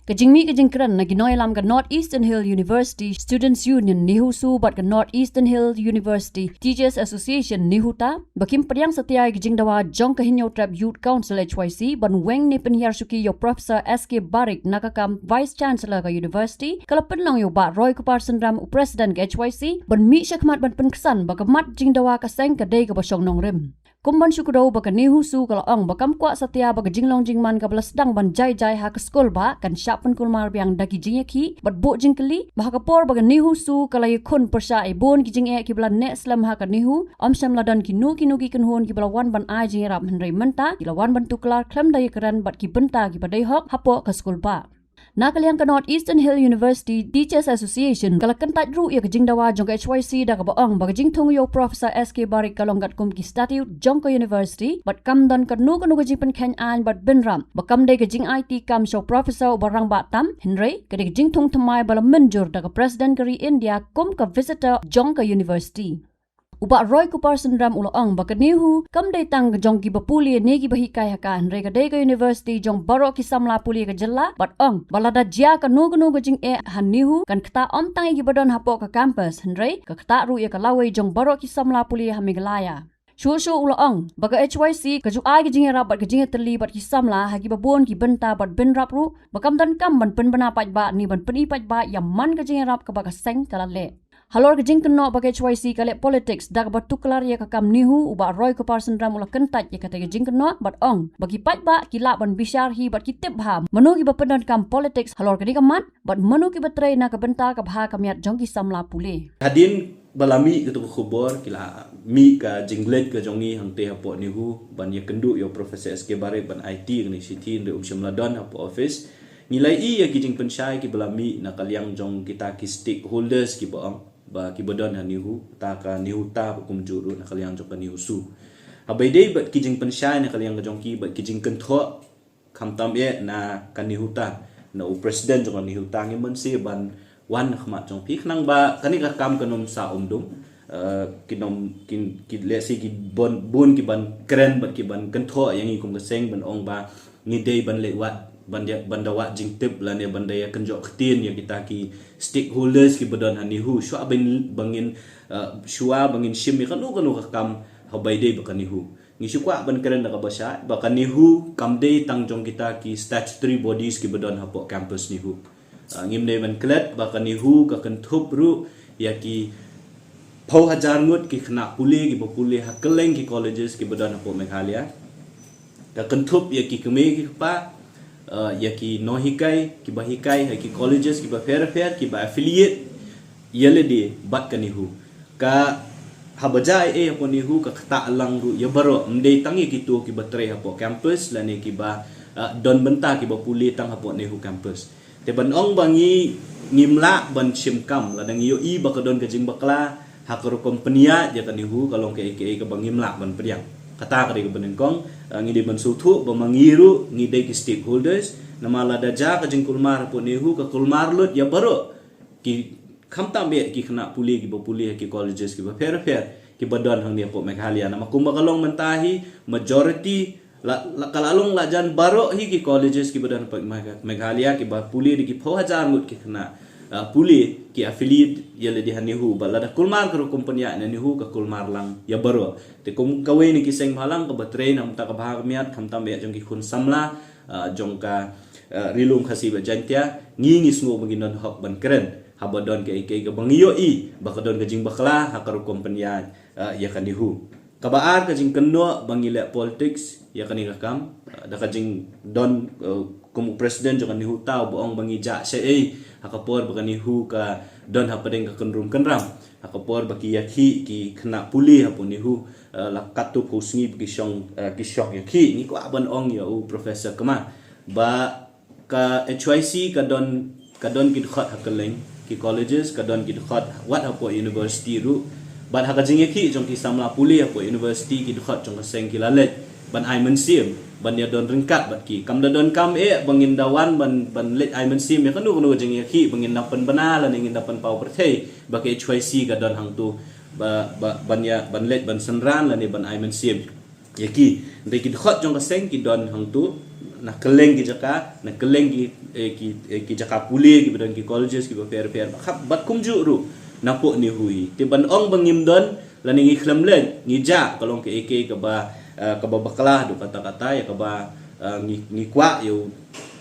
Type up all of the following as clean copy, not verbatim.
Kajingmi kajingkran na ginoy lam ka Northeastern Hill University Students Union nihusu bat ka Northeastern Hill University Teachers Association nihuta bakim priang setiai kajing dawa jong kahinyo trap Youth Council HYC ban weng ni penhiar suki yo Professor SK Barik nakakam Vice Chancellor ka University kalapan lang yo ba Roy Kupar Sendram President ka HYC ban mi syakmat ban penkesan bakamat jing dawa kaseng kadai ka basyong nong rim. Kumban syukuraw baka nihusu kalau ang bakam kuat setia baka jinglong jingman ka belasdang ban jai ha ke skol ba kan syapan kulmar biang daki jingyaki bat bo jingkeli bah kapor baka nihusu kalau yakun persya ibon ki jingye ki bala ne slam ha ka nihu om syam ladan ki nu ki kenhon ki bala wan ban ai jingrap henry menta ki lawan ban tuklar klem daya keran bat ki benta ki badai hok hapo ka skol ba. Nakaliang ka Northeastern Hill University Teachers Association kalakan tajru ya kajing dawa jong ka HYC da ka baong baka jing tung yo Professor SK Barik kalonggat kum ki statute jong ka University bat kam dan kanu kajing pen khen an bat benram bakam de kajing IT kam show Professor barang batam Henry kade kajing tung thamai bala menjur da ka President kari India kum ka visitor jong ka University. Ubak Roy Kupar Sendram uloang baka nihu kam day tang jong ki bapuli ne ki bahikai hakan rega day ka University jong baro ki samla puli ka jella bat ong balada jia ka nu jing han nihu kan kata om tang ki badon hapo ka campus henry ka kata ru ya ka lawai jong baro ki samla puli ha Meghalaya. Shushu uloang baka HYC ka ju ai ki jing rap bat ka jing terli bat ki samla ha ki babon ki benta bat ben rap ru bakam dan kam ban pen bana paj ba ni ban peni paj ba yam man ka jing rap ka baka seng kala le. Halor kajing keno bagi HYC kale politics dak batuklar ya kakam nihu uba Roy Kupar Sendram ula kentat ya kata kajing keno bat ong bagi pat ba kila ban bisyar hi bat kitip ha menu ki bapedan kam politics halor kadi kamat bat menu ki batrai na ka benta ka bha kamiat jong ki samla pule hadin balami ketu khubor kila mi ka jinglet ka jongi hangte hapo nihu ban ya kendu yo Professor SK Barik ban IT ni city de Syamladon hapo office nilai i ya kijing pensyai ki balami na kaliang jong kita ki stakeholders ki baong ba kibadon ha nihu ta ka nihu ta kum juru na kaliang jong ka nihu su abai dei bat kijing pensyai na kaliang jong ki bat kijing kentho kam tam ye na ka nihu ta na president jong nihu ta ngi mensi ban wan khmat jong pi khnang ba kani ka kam kanom sa umdum kinom kin lesi ki bun ki ban kren bat ki ban kentho yang i kum ka seng ban ong ba ngi dei ban lewat bandawa jingtip lane bandaya kenjok ketin yang kita ki stakeholders ki badan hanihu shua bangin shua bangin shim kanu kam habai dei bakanihu ngisu kwa ban keren da kabasha bakanihu kamdei tangjong kita ki statutory bodies ki badan hapo campus nihu ngimne ban klet bakanihu ka kentup ru ya ki pau hajar ngut ki khna puli ki bopuli hakeleng ki colleges ki badan hapo Meghalaya ka kentup ya ki keme ki pa ya ki nohikai ki bahikai ki colleges ki ba fair ki ba affiliate yele di bat kanihu ka habajai hapo nihu ka kata alang ru ya baro mdei tangi ki tu ki batre hapo campus lane ki ba don benta ki ba puli tang hapo nihu campus te ban ong bangi ngimla ban simkam ladang yo i ba ka don ka jing bakla hakro kompania ya kanihu kalong ke ka bangimla ban priang kata kari ke benengkong ngide mensutu bemangiru ngide ki stakeholders nama lada ja ka jengkulmar po nehu ka kulmar lut ya baro ki khamtam be ki khna puli ki bopuli ki colleges ki ba fair ki badon hang dia po Meghalaya nama kumba kalong mentahi majority kalalong lajan baro hi ki colleges ki badon po Meghalaya ki ba puli ki 4000 mut ki khna puli ki affiliate yale di hanihu balada kulmar karo kompanya na nihu ka kulmar lang ya baro te kum kawe ni kiseng halang ka batre nam ta ka bahamiat khamtam be jong ki khun samla jong ka rilung khasi ba jantia ngi sngo banginon hok ban keren habadon ke ka bangiyo i bakadon ka jing bakla ha karo kompanya ya kanihu kabaar ka jing kenno bangile politics ya kani kam da ka jing don kum president jong nihu ta boong bangi ja se hakapor bakani hu ka don hapadeng ka kenrum kenram hakapor baki yakhi ki khna puli hapun hu lakatu phusngi ki shong yakhi ni ko aban ong ya Professor kama ba ka HYC ka don ki khat hakaleng ki colleges ka don ki khat wat hapo university ru ban hakajing yakhi jong ki samla puli hapo university ki khat jong ka seng ki lalet ban ai mensim ban ya don ringkat bat ki kam da don kam bangin dawan ban let ai mensim ya kanu jeng ki bangin napan banala ning napan pau perthei ba ke HYC ga don hang tu ban let ban senran la ni ban ai mensim Yaki de ki khot jong ka seng ki don hang tu na keleng ki jaka na keleng ki jaka puli ki badan ki colleges ki per khap bat kum ju ru na po ni hui ti ban ong bangim don la ni khlam len ni ja kalong ke ek ka ba bakla do kata-kata ya ka ba ni kwa yo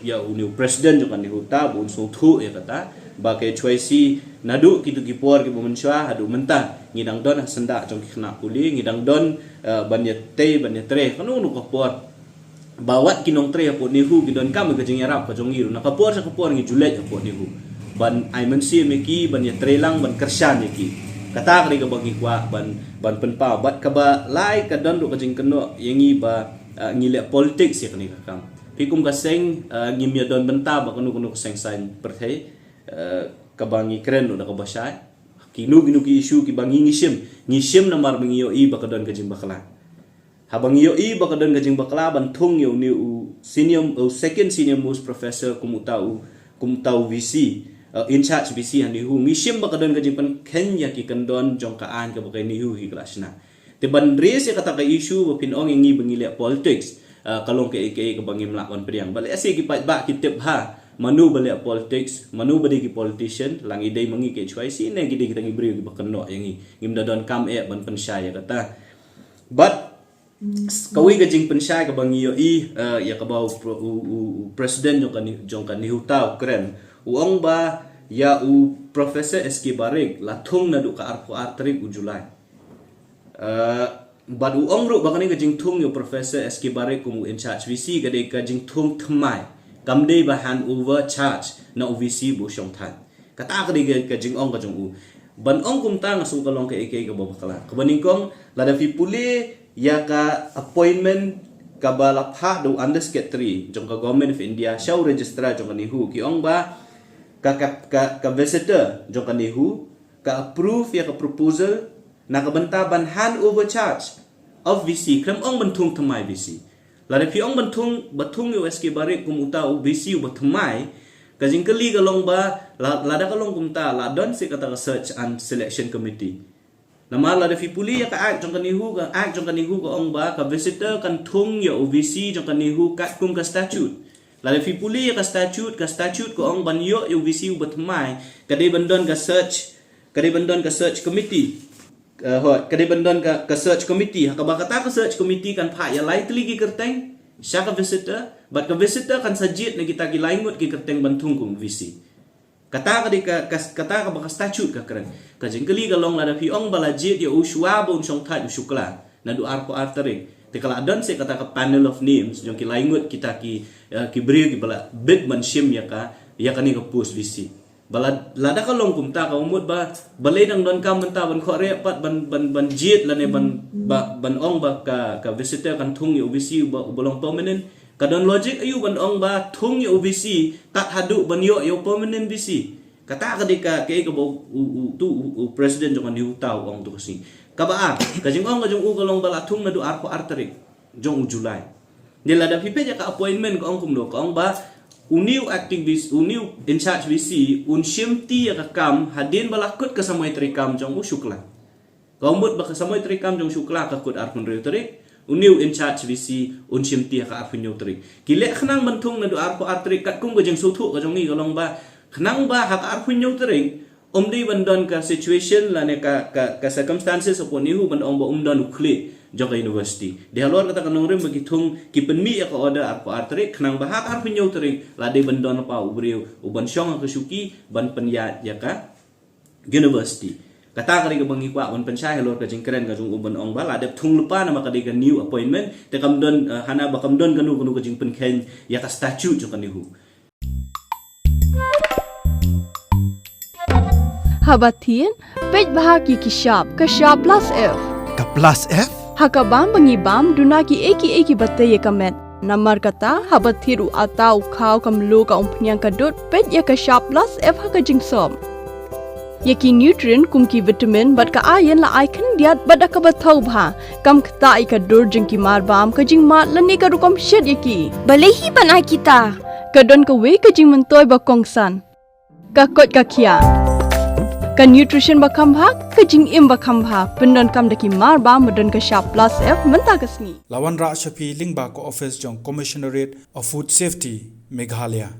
ya uni president jo kan ni huta bun so thu ya kata ba ke choisi nadu kitu ki por ki bumenshwa hadu menta ngidang don senda jong ki khna puli ngidang don ban ya tre kanu nu ko por bawat kinong tre po ni hu gidon kam ke jing yarap ka jong iru na ka por sa ka por ngi julet po ni hu ban ai men si me ki ban ya tre lang ban kersan ya ki kata kali ka bagi kwa ban penpa bat ka ba lai ka don do ka jing keno yangi ba ngile politics ya kani ka kam pikum ka seng ngim ya don benta ba kanu seng sign perthai ka bangi kren do ka ba shay kinu ki issue ki bangi ngishim na mar bangi yo I ba ka don ka jing bakla habang yo I ba ka don ka jing bakla ban thung yo ni second senior most professor kumutau VC in charge VC hani hu ngishim ba ka don ka jing pan Kenya ki kan don jong ka an ka ba ni hu hi klasna te ban res ya kata ka issue ba pinong ngi bangile politics kalong ke ka bangim lakon priang bale ase ki ba ki tip ha manu bale politics manu bade ki politician lang idai mangi ke choice ne gidi kita ngi bri ki bakno yangi ngim da don kam ban pensyaya kata but kawi ka jing pensyaya ka bangi yo I ya ka ba president jong kan ni hutau kren uang ba ya Profesor SK Barik latung na do ka arpo artrik Julai but uang ru bakani ka jing tung yo Profesor SK Barik kumu in charge VC ka de ka jing tung thamai kamde ba hand over charge na VC bu syong than kata ka de ka jing ong ka jong u ban ong kum ta ngasu kalong ka ek ka babakala kabaning kong lada fi puli ya ka appointment ka balapha do under secretary jong ka government of India show registrar jong ka ni hu ki ong ba ka visitor jong ka ni hu ka approve ya ka proposal na ka banta ban hand over charge of VC kram ong bantung thamai VC lada fi ong batung yo SK Barik kum uta VC ba thamai ka jingkali ka long ba lada ka long kum ta la don se kata search and selection committee nama lada fi puli ya ka act jong ka ni hu ka ong ba ka visitor kan thung yo VC jong ka ni hu kat kum ka statute lada fi puli ya ka statute ko ong ban yo VC ba thamai ka de bandon ka search committee kadai bandon ka search committee ka ba kata ka search committee kan pha ya lightly ki kerteng sya ka visitor but ka visitor kan sajit na kita ki laingut ki kerteng bantung kum VC kata ka ba ka statute ka keren ka jingkali ka long la fi ong balajit ya uswa bon song tha usukla na du arko artering te kala don se kata ka panel of names jong ki laingut kita ki bri ki bala big man shim ya ni ka post VC bala lada ka long kumta ka umut ba balay nang don ka menta ban khore pat ban jit la ne ban ong ba ka visitor kan thung yo VC ba bolong permanent ka don logic ayu ban ong ba thung yo VC tat hadu ban yo permanent VC kata ka di ka ke ba president jong ni utau ong tu kasi ka ba ka jing ong ka jong u ka long bala thung na du arko arterik jong Julai ni lada pipe ja ka appointment ka ong kum do ka ong ba uniu activist uniu in charge VC shimti ya kam hadin balakut ka samay trikam jong usukla kaumbut ba ka samay trikam jong sukla ka kut arpun reuterik uniu in charge VC shimti ya ka arpun reuterik kile khnang bantung na do arpo artrik kat kum ka jong suthu ka jong ni kalong ba khnang ba ha ka arpun reuterik di bandon ka situation la ne ka circumstances upon niu ban ba don ukli jong university di halor kata kanong rim bagi thung ki penmi ya ka order arpo artrik khnang ba ha arpun reuterik la de bandon pa ubriu uban syong ka suki ban penyat ya ka university kata kali ka bangi kwa ban pensai halor ka jingkren ka jung uban ong ba la de thung lupa na maka de ka new appointment te kam don hana ba kam don kanu ka jing pen khen ya ka statute jong kanihu Habatin, pej bahagi kishap, kashap plus F. Ka plus F? Hakabam bangibam duna ki eki batte ye kamet. Namar kata habathiru atau khau kamlu ka umpnyang kadut pej ya kashap plus F haka jingsom. Yaki nutrient kum ki vitamin bat ka iron la icon diat bat ka bathau bha kam kta ka dur jing ki mar bam ka jing mat lani ka rukom shed yaki. Balehi banai kita. Kadon ka we ka jing mentoy ba kongsan. Ka kot ka kia. Kan nutrition bakam bhak, ke jing im bakam bha, pendon kam daki mar ba modern ke sharp plus F mentah kesni. Lawan Rak Shafi Lingba ko office jong Commissionerate of Food Safety Meghalaya.